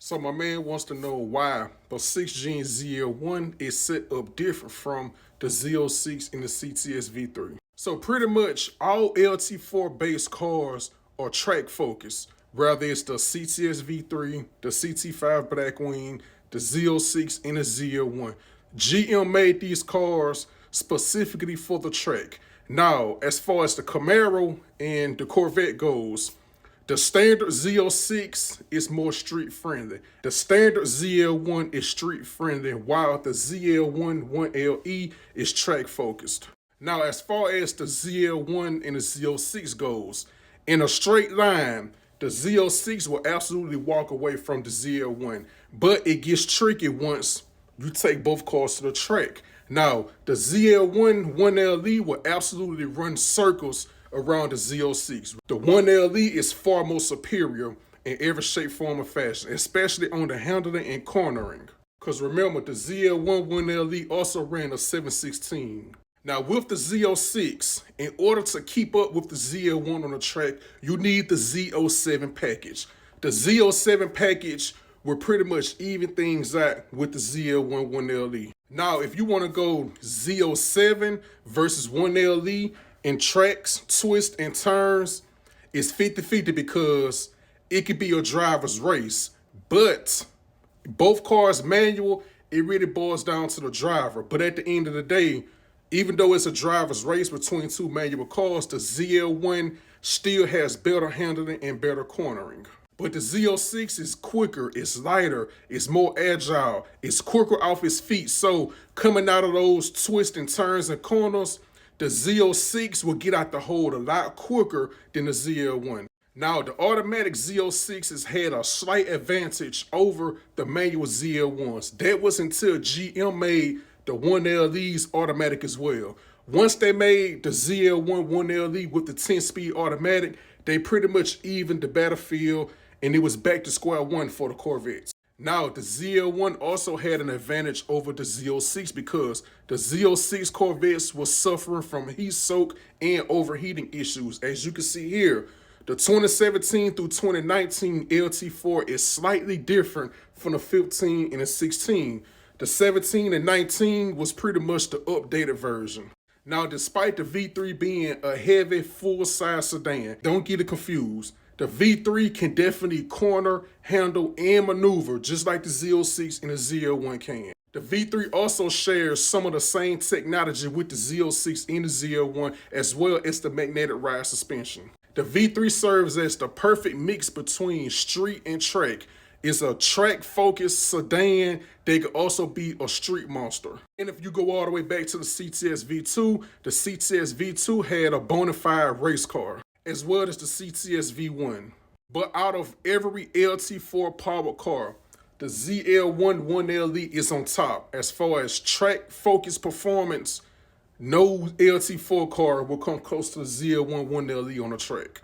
So my man wants to know why the 6-gen ZL1 is set up different from the Z06 and the CTS V3. So pretty much all LT4 based cars are track focused, whether it's the CTS V3, the CT5 Blackwing, the Z06, and the ZL1. GM made these cars specifically for the track. Now, as far as the Camaro and the Corvette goes, the standard Z06 is more street friendly. The standard ZL1 is street friendly, while the ZL1 1LE is track focused. Now, as far as the ZL1 and the Z06 goes, in a straight line, the Z06 will absolutely walk away from the ZL1, but it gets tricky once you take both cars to the track. Now, the ZL1 1LE will absolutely run circles around the Z06. The 1LE is far more superior in every shape, form, or fashion, especially on the handling and cornering. Because remember, the ZL1 1LE also ran a 716. Now, with the Z06, in order to keep up with the ZL1 on the track, you need the Z07 package. The Z07 package will pretty much even things out with the ZL1 1LE. Now, if you want to go Z07 versus 1LE in tracks, twists, and turns, it's 50-50 because it could be a driver's race. But both cars manual, it really boils down to the driver. But at the end of the day, even though it's a driver's race between two manual cars, the ZL1 still has better handling and better cornering. But the Z06 is quicker, it's lighter, it's more agile, it's quicker off its feet. So coming out of those twists and turns and corners, the Z06 will get out the hole a lot quicker than the ZL1. Now, the automatic Z06 has had a slight advantage over the manual ZL1s. That was until GM made the 1LEs automatic as well. Once they made the ZL1 1LE with the 10-speed automatic, they pretty much evened the battlefield, and it was back to square one for the Corvettes. Now, the ZL1 also had an advantage over the Z06 because the Z06 Corvettes were suffering from heat soak and overheating issues. As you can see here, the 2017 through 2019 LT4 is slightly different from the 15 and the 16. The 17 and 19 was pretty much the updated version. Now, despite the V3 being a heavy, full-size sedan, don't get it confused. The V3 can definitely corner, handle, and maneuver just like the Z06 and the ZL1 can. The V3 also shares some of the same technology with the Z06 and the ZL1, as well as the magnetic ride suspension. The V3 serves as the perfect mix between street and track. It's a track-focused sedan that could also be a street monster. And if you go all the way back to the CTS V2, the CTS V2 had a bona fide race car, as well as the CTS V1. But out of every LT4 powered car, the ZL1 1LE is on top. As far as track-focused performance, no LT4 car will come close to the ZL1 1LE on the track.